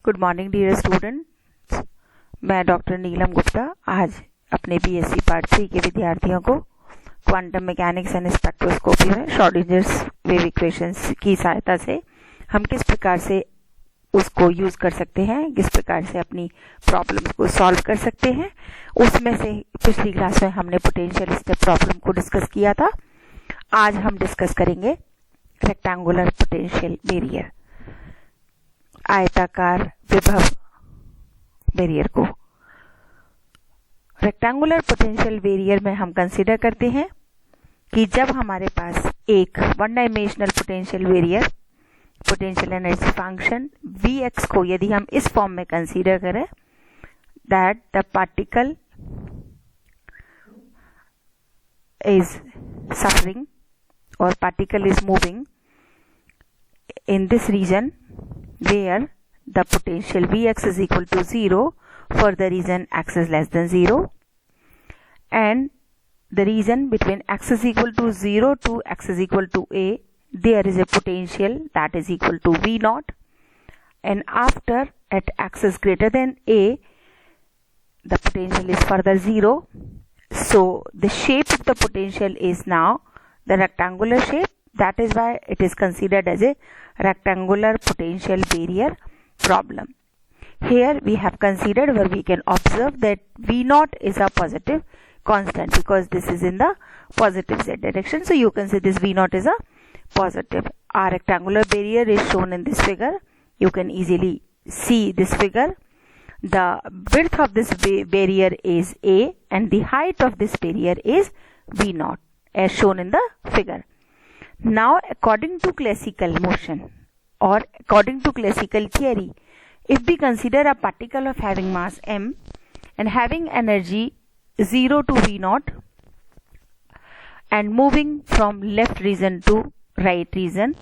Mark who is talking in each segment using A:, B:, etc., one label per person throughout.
A: Good morning dear students, मैं doctor नीलम गुप्ता आज अपने बीएससी पार्ट 3 के विद्यार्थियों को क्वांटम मैकेनिक्स एंड स्पेक्ट्रोस्कोपी में श्रोडिंजर्स वेव इक्वेशंस की सहायता से हम किस प्रकार से उसको यूज कर सकते हैं, किस प्रकार से अपनी प्रॉब्लम को सॉल्व कर सकते हैं, उसमें से पिछली क्लास में हमने पोटेंशियल स्टेप प्रॉब्लम को डिस्कस किया था। आज हम डिस्कस करेंगे रेक्टेंगुलर पोटेंशियल बैरियर, आयताकार विभव बैरियर को। रेक्टेंगुलर पोटेंशियल बैरियर में हम कंसीडर करते हैं कि जब हमारे पास एक one dimensional potential barrier potential energy function Vx को यदि हम इस फॉर्म में कंसीडर करें, that the particle is suffering or particle is moving in this region where the potential Vx is equal to 0 for the region x is less than 0, and the region between x is equal to 0 to x is equal to a, there is a potential that is equal to V naught, and after at x is greater than a, the potential is further 0. So the shape of the potential is now the rectangular shape. That is why it is considered as a rectangular potential barrier problem. Here we have considered where we can observe that V naught is a positive constant because this is in the positive z direction. So you can say this V naught is a positive. Our rectangular barrier is shown in this figure. You can easily see this figure. The width of this barrier is A and the height of this barrier is V naught as shown in the figure. Now according to classical motion or according to classical theory, if we consider a particle of having mass m and having energy 0 to V naught and moving from left region to right region,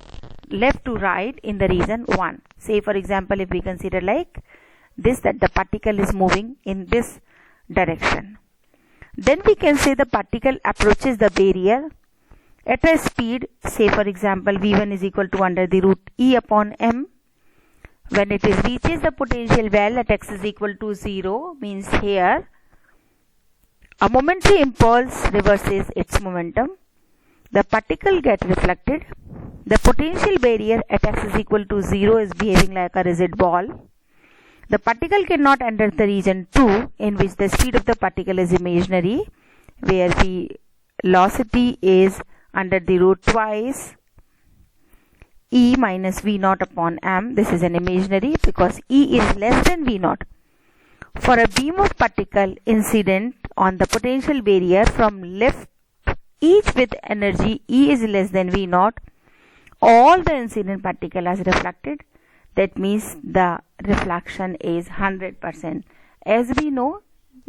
A: left to right in the region 1. Say for example, if we consider like this, that the particle is moving in this direction, then we can say the particle approaches the barrier at a speed, say for example v1 is equal to under the root e upon m. When it is reaches the potential value at x is equal to 0, means here a momentary impulse reverses its momentum, the particle gets reflected, the potential barrier at x is equal to 0 is behaving like a rigid ball. The particle cannot enter the region 2 in which the speed of the particle is imaginary, where velocity is under the root twice E minus V naught upon m. This is an imaginary because E is less than V naught. For a beam of particle incident on the potential barrier from left, each with energy E is less than V naught, all the incident particle is reflected. That means the reflection is 100%. As we know,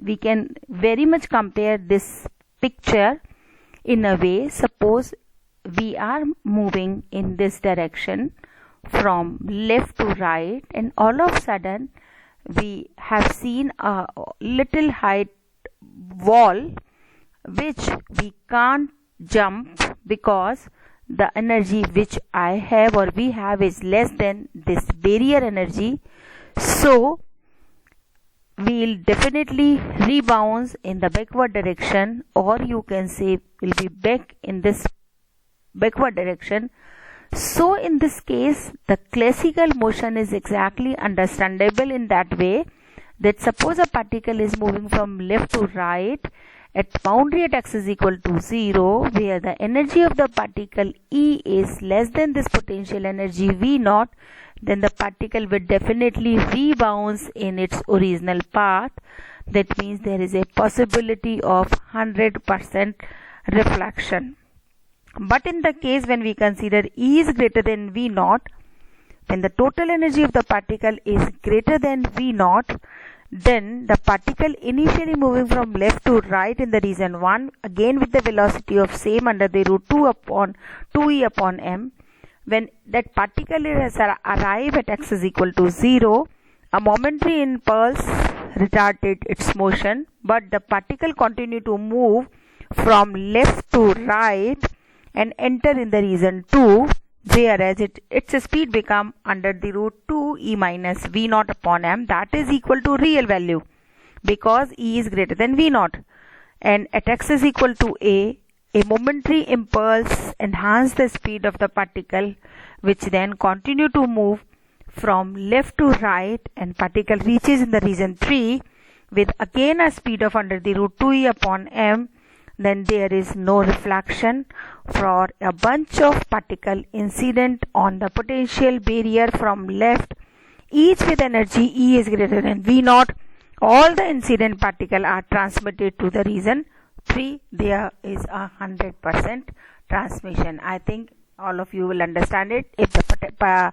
A: we can very much compare this picture in a way. Suppose we are moving in this direction from left to right, and all of a sudden we have seen a little height wall which we can't jump because the energy which I have or we have is less than this barrier energy. So we will definitely rebound in the backward direction, or you can say will be back in this backward direction. So in this case the classical motion is exactly understandable in that way that suppose a particle is moving from left to right at boundary at x is equal to 0, where the energy of the particle E is less than this potential energy V naught, then the particle will definitely rebound in its original path. That means there is a possibility of 100% reflection. But in the case when we consider E is greater than V naught, when the total energy of the particle is greater than V naught, then the particle initially moving from left to right in the region 1, again with the velocity of same under the root 2 upon 2e upon m, when that particle has arrived at x is equal to 0, a momentary impulse retarded its motion, but the particle continued to move from left to right and enter in the region 2. whereas its speed become under the root 2 e minus v naught upon m, that is equal to real value because e is greater than v naught. And at x is equal to a momentary impulse enhance the speed of the particle, which then continue to move from left to right, and particle reaches in the region 3 with again a speed of under the root 2e upon m. Then there is no reflection for a bunch of particle incident on the potential barrier from left, each with energy E is greater than V naught. All the incident particle are transmitted to the region 3. There is 100% transmission. I think all of you will understand it. If the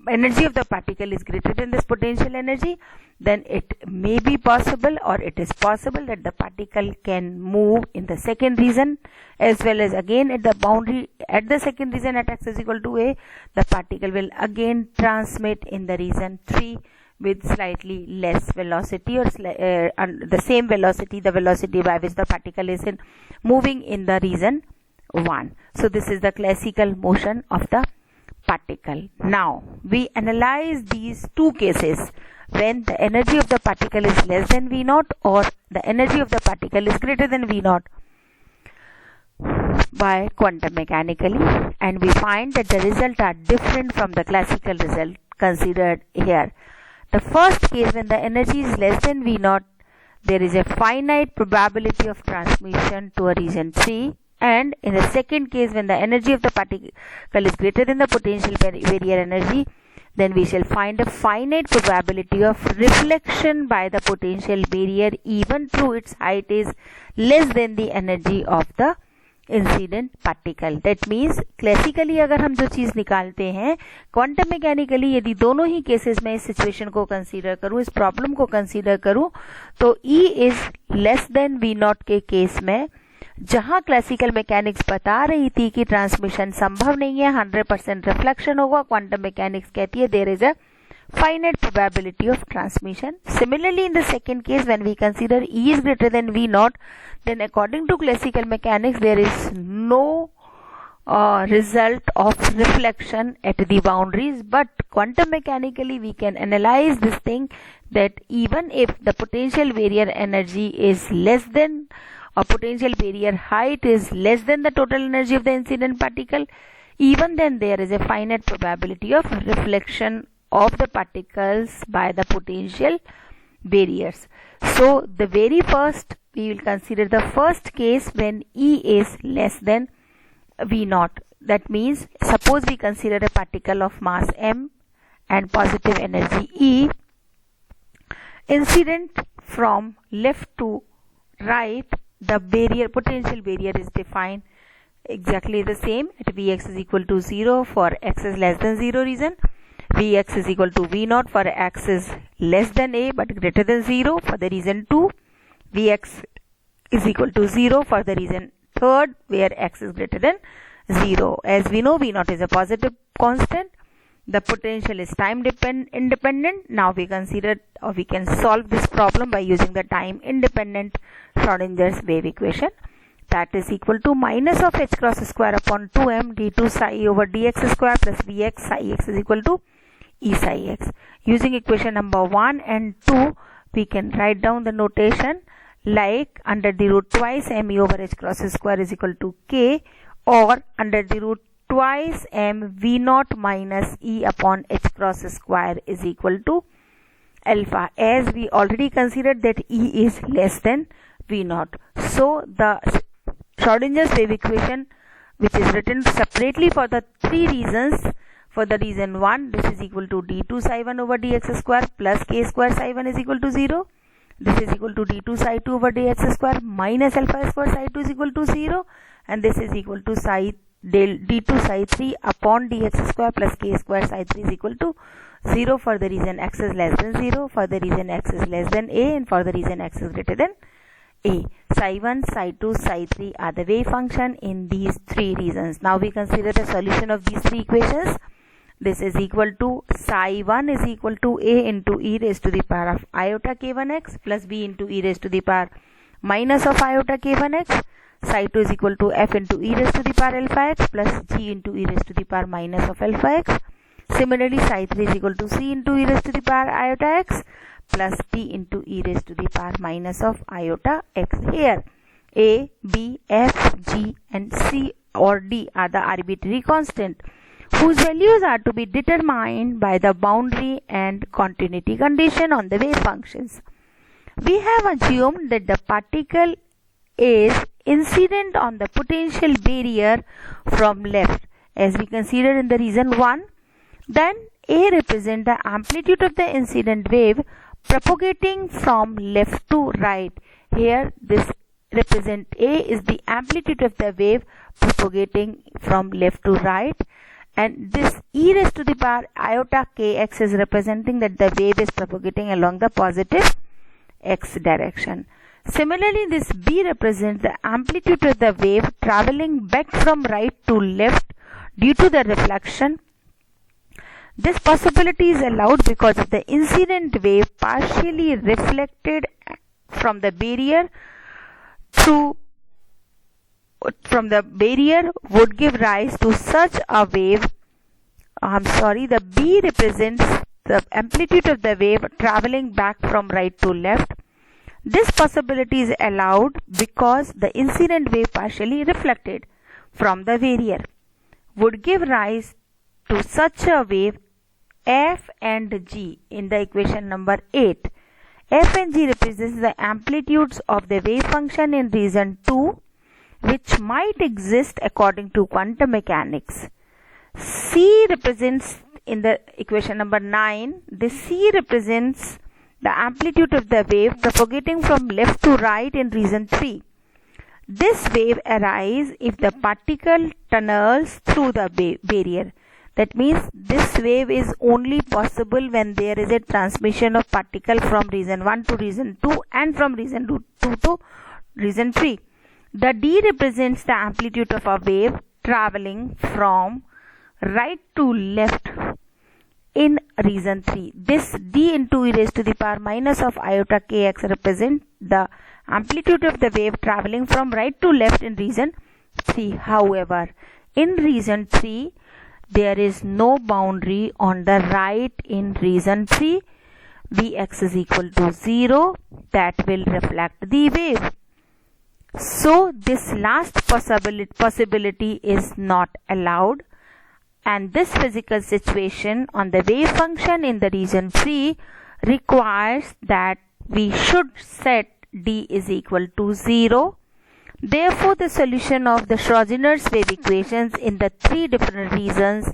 A: energy of the particle is greater than this potential energy, then it may be possible, or it is possible, that the particle can move in the second region as well as again at the boundary at the second region at x is equal to a. The particle will again transmit in the region 3 with slightly less velocity, or the same velocity, the velocity by which the particle is moving in the region 1. So this is the classical motion of the particle. Now we analyze these two cases when the energy of the particle is less than v naught or the energy of the particle is greater than v naught by quantum mechanically, and we find that the results are different from the classical result considered here. The first case, when the energy is less than v naught, there is a finite probability of transmission to a region 3. And in the second case, when the energy of the particle is greater than the potential barrier energy, then we shall find a finite probability of reflection by the potential barrier even though its height is less than the energy of the incident particle. That means classically अगर हम जो चीज निकालते हैं, quantum mechanically यदि दोनों ही cases में इस सिचुएशन को कंसीडर करूं, इस प्रॉब्लम को कंसीडर करूं, तो E is less than V not के केस में, जहां क्लासिकल मैकेनिक्स बता रही थी कि ट्रांसमिशन संभव नहीं है, 100% रिफ्लेक्शन होगा, क्वांटम मैकेनिक्स कहती है there is a finite probability of transmission. Similarly, in the second case, when we consider E is greater than V naught, then according to classical mechanics, there is no result of reflection at the boundaries, but quantum mechanically we can analyze this thing that even if the potential barrier energy is less than, or potential barrier height is less than the total energy of the incident particle, even then there is a finite probability of reflection of the particles by the potential barriers. So the very first, we will consider the first case when E is less than V naught. That means, suppose we consider a particle of mass m and positive energy E, incident from left to right, the barrier, potential barrier is defined exactly the same at Vx is equal to 0 for x is less than 0 region, Vx is equal to V naught for x is less than a but greater than 0 for the region 2, Vx is equal to 0 for the region 3rd where x is greater than 0. As we know, V naught is a positive constant. The potential is time independent. Now we consider, or we can solve this problem by using the time independent Schrodinger's wave equation. That is equal to minus of h cross square upon 2m d2 psi over dx square plus vx psi x is equal to E psi x. Using equation number 1 and 2, we can write down the notation like under the root twice m e over h cross square is equal to k, or under the root twice m v naught minus e upon h cross square is equal to alpha, as we already considered that E is less than V naught. So the Schrodinger's wave equation, which is written separately for the three regions, for the region 1, this is equal to d2 psi 1 over dx square plus k square psi 1 is equal to 0. This is equal to d2 psi 2 over dx square minus alpha square psi 2 is equal to 0, and this is equal to psi d2 psi 3 upon dx square plus k square psi 3 is equal to 0 for the region x is less than 0, for the region x is less than a, and for the region x is greater than a. Psi 1, psi 2, psi 3 are the wave function in these three regions. Now we consider the solution of these three equations. This is equal to psi 1 is equal to a into e raised to the power of iota k1x plus b into e raised to the power minus of iota k1x. psi 2 is equal to f into e raised to the power alpha x plus g into e raised to the power minus of alpha x. Similarly, psi 3 is equal to c into e raised to the power iota x plus d into e raised to the power minus of iota x. Here a, b, f, g and c or d are the arbitrary constant whose values are to be determined by the boundary and continuity condition on the wave functions. We have assumed that the particle is incident on the potential barrier from left, as we considered in the reason 1. Then A represents the amplitude of the incident wave propagating from left to right. Here this represent A is the amplitude of the wave propagating from left to right, and this e raised to the power iota kx is representing that the wave is propagating along the positive x direction. Similarly, this B represents the amplitude of the wave traveling back from right to left due to the reflection. This possibility is allowed because of the incident wave partially reflected from the barrier would give rise to such a wave. The B represents the amplitude of the wave traveling back from right to left. This possibility is allowed because the incident wave partially reflected from the barrier would give rise to such a wave f and g in the equation number 8. F and g represents the amplitudes of the wave function in region 2 which might exist according to quantum mechanics. C represents in the equation number 9, the C represents the amplitude of the wave propagating from left to right in region 3. This wave arises if the particle tunnels through the barrier. That means this wave is only possible when there is a transmission of particle from region 1 to region 2 and from region 2 to region 3. The D represents the amplitude of a wave traveling from right to left in region 3. This d into e raised to the power minus of iota kx represents the amplitude of the wave traveling from right to left in region 3. However, in region 3, there is no boundary on the right in region 3. Vx is equal to 0. That will reflect the wave. So, this last possibility is not allowed, and this physical situation on the wave function in the region 3 requires that we should set d is equal to 0. Therefore, the solution of the Schrodinger's wave equations in the 3 different regions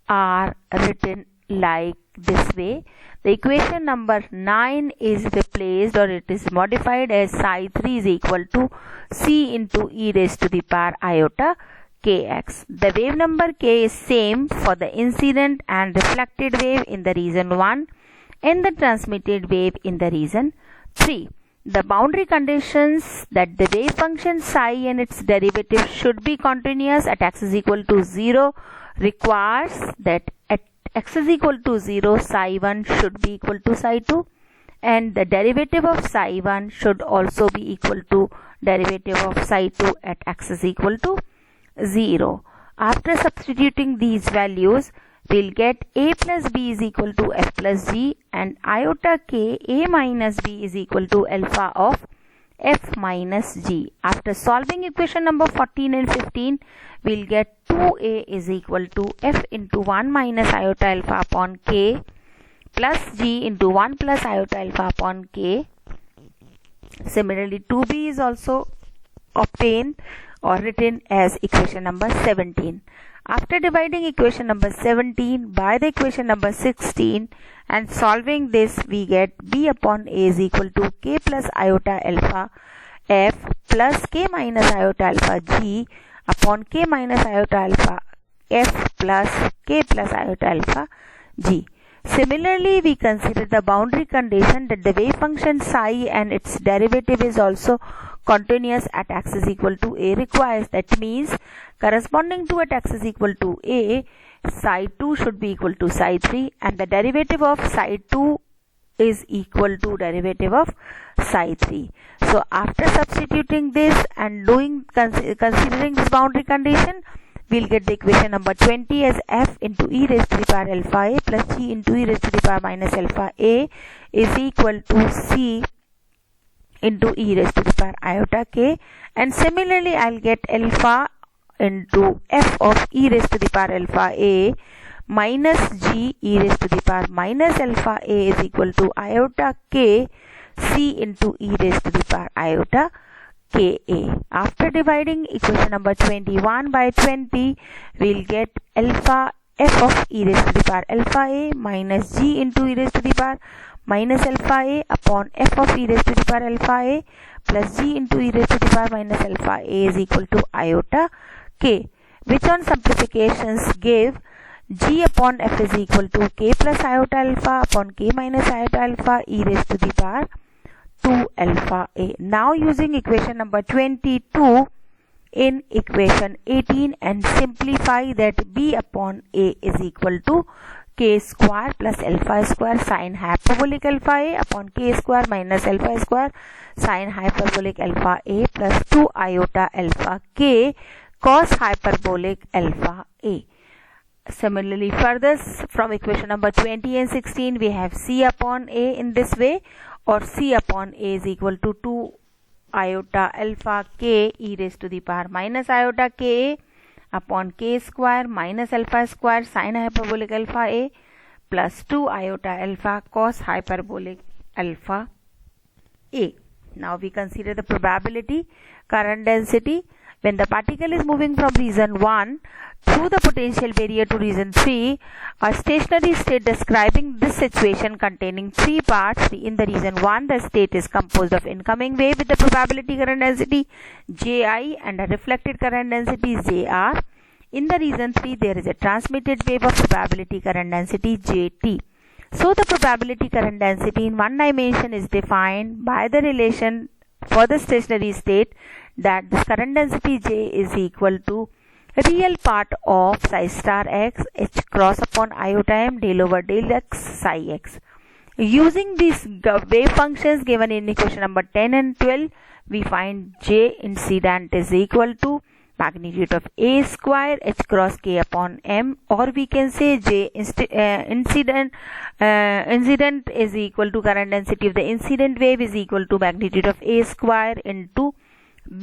A: are written like this way. The equation number 9 is replaced, or it is modified as psi 3 is equal to c into e raised to the power iota kx. The wave number k is same for the incident and reflected wave in the region 1 and the transmitted wave in the region 3. The boundary conditions that the wave function psi and its derivative should be continuous at x is equal to 0 requires that at x is equal to 0 psi 1 should be equal to psi 2, and the derivative of psi 1 should also be equal to derivative of psi 2 at x is equal to 0. After substituting these values, we'll get a plus b is equal to f plus g and iota k a minus b is equal to alpha of f minus g. After solving equation number 14 and 15, we'll get 2a is equal to f into 1 minus iota alpha upon k plus g into 1 plus iota alpha upon k. Similarly, 2b is also obtained or written as equation number 17. After dividing equation number 17 by the equation number 16 and solving this, we get b upon a is equal to k plus iota alpha f plus k minus iota alpha g upon k minus iota alpha f plus k plus iota alpha g. Similarly, we consider the boundary condition that the wave function psi and its derivative is also continuous at x is equal to a requires. That means corresponding to at x is equal to a, psi 2 should be equal to psi 3 and the derivative of psi 2 is equal to derivative of psi 3. So after substituting this and considering this boundary condition, we'll get the equation number 20 as f into e raised to the power alpha a plus g into e raised to the power minus alpha a is equal to c into e raised to the power iota k, and similarly I'll get alpha into f of e raised to the power alpha a minus g e raised to the power minus alpha a is equal to iota k c into e raised to the power iota ka. After dividing equation number 21 by 20, we'll get alpha f of e raised to the power alpha a minus g into e raised to the power minus alpha a upon f of e raised to the power alpha a plus g into e raised to the power minus alpha a is equal to iota k, which on simplifications give g upon f is equal to k plus iota alpha upon k minus iota alpha e raised to the power 2 alpha a. Now using equation number 22 in equation 18 and simplify that b upon a is equal to k square plus alpha square sine hyperbolic alpha a upon k square minus alpha square sine hyperbolic alpha a plus 2 iota alpha k cos hyperbolic alpha a. Similarly, further from equation number 20 and 16, we have c upon a in this way, or c upon a is equal to 2 iota alpha k e raised to the power minus iota k upon k square minus alpha square sine hyperbolic alpha a plus 2 iota alpha cos hyperbolic alpha a. Now we consider the probability current density. When the particle is moving from region 1 through the potential barrier to region 3, a stationary state describing this situation containing 3 parts. In the region 1, the state is composed of incoming wave with the probability current density Ji and a reflected current density Jr. In the region 3, there is a transmitted wave of probability current density Jt. So the probability current density in one dimension is defined by the relation for the stationary state that this current density J is equal to real part of psi star x h cross upon iota m del over del x psi x. Using these wave functions given in equation number 10 and 12, we find J incident is equal to magnitude of a square h cross k upon m, or we can say J incident is equal to current density of the incident wave is equal to magnitude of a square into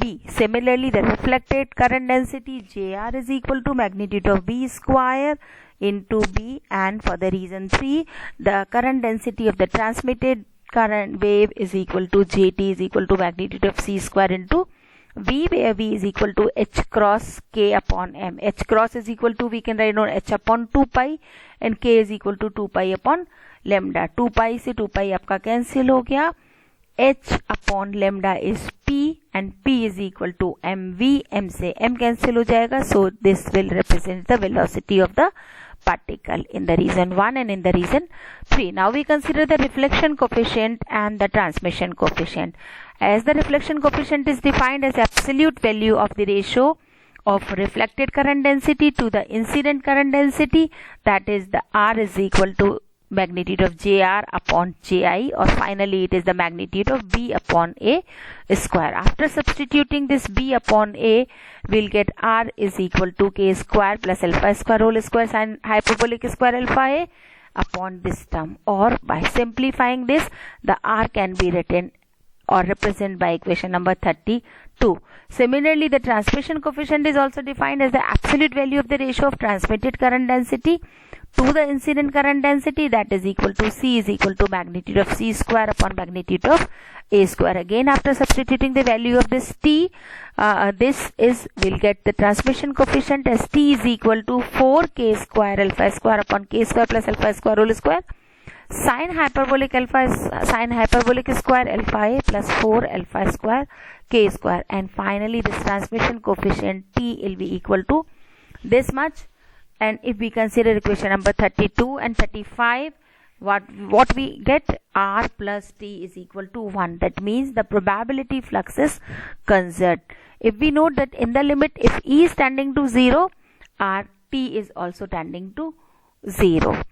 A: b. Similarly, the reflected current density Jr is equal to magnitude of b square into b, and for the region 3, the current density of the transmitted current wave is equal to Jt is equal to magnitude of c square into v, where v is equal to h cross k upon m. H cross is equal to, we can write down h upon 2 pi and k is equal to 2 pi upon lambda. 2 pi से 2 pi आपका cancel हो गया. h upon lambda is p and p is equal to mv. m से m cancel हो जाएगा. So this will represent the velocity of the particle in the region 1 and in the region 3. Now we consider the reflection coefficient and the transmission coefficient. As the reflection coefficient is defined as absolute value of the ratio of reflected current density to the incident current density, that is the R is equal to magnitude of Jr upon Ji, or finally it is the magnitude of B upon A square. After substituting this B upon A, we'll get R is equal to K square plus alpha square whole square sine hyperbolic square alpha A upon this term, or by simplifying this, the R can be written or represented by equation number 32. Similarly, the transmission coefficient is also defined as the absolute value of the ratio of transmitted current density to the incident current density, that is equal to C is equal to magnitude of C square upon magnitude of A square. Again, after substituting the value of this T, we'll get the transmission coefficient as T is equal to 4K square alpha square upon K square plus alpha square whole square sine hyperbolic alpha is sine hyperbolic square alpha A plus 4 alpha square K square, and finally this transmission coefficient T will be equal to this much. And if we consider equation number 32 and 35, what we get, R plus T is equal to 1. That means the probability flux is conserved. If we note that in the limit, if E is tending to 0, R T is also tending to 0.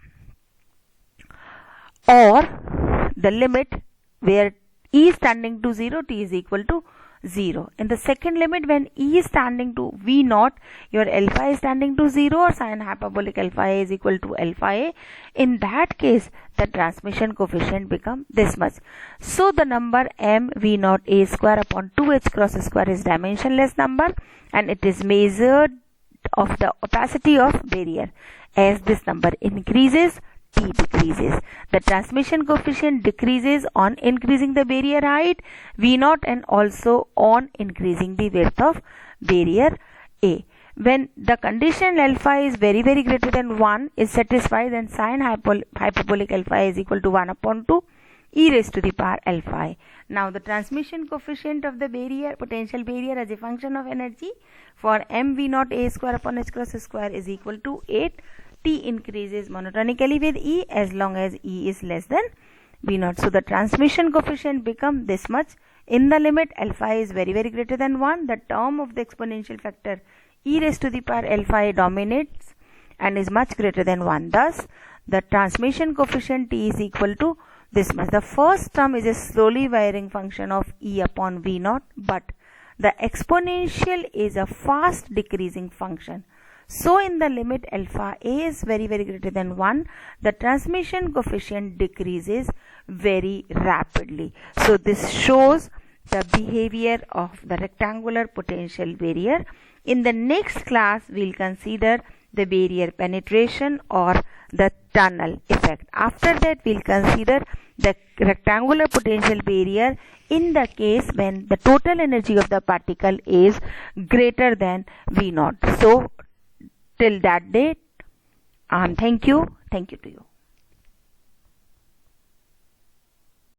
A: Or the limit where E is tending to 0, T is equal to 0. In the second limit, when E is tending to V naught, your alpha is tending to 0 or sine hyperbolic alpha A is equal to alpha A. In that case, the transmission coefficient become this much. So the number m V naught A square upon 2h cross square is dimensionless number, and it is measured of the opacity of barrier. As this number increases, T decreases. The transmission coefficient decreases on increasing the barrier height V naught and also on increasing the width of barrier A. When the condition alpha is very greater than 1 is satisfied, then sine hyperbolic alpha is equal to 1 upon 2 e raised to the power alpha I. Now the transmission coefficient of the barrier, potential barrier as a function of energy for m V naught A square upon h cross square is equal to 8. T increases monotonically with E as long as E is less than V naught. So the transmission coefficient become this much. In the limit alpha is very greater than 1, the term of the exponential factor e raised to the power alpha I dominates and is much greater than 1. Thus the transmission coefficient T is equal to this much. The first term is a slowly varying function of E upon V naught, but the exponential is a fast decreasing function. So in the limit alpha A is very greater than 1, the transmission coefficient decreases very rapidly. So this shows the behavior of the rectangular potential barrier. In the next class, we'll consider the barrier penetration or the tunnel effect. After that, we'll consider the rectangular potential barrier in the case when the total energy of the particle is greater than V naught. So till that date, thank you to you.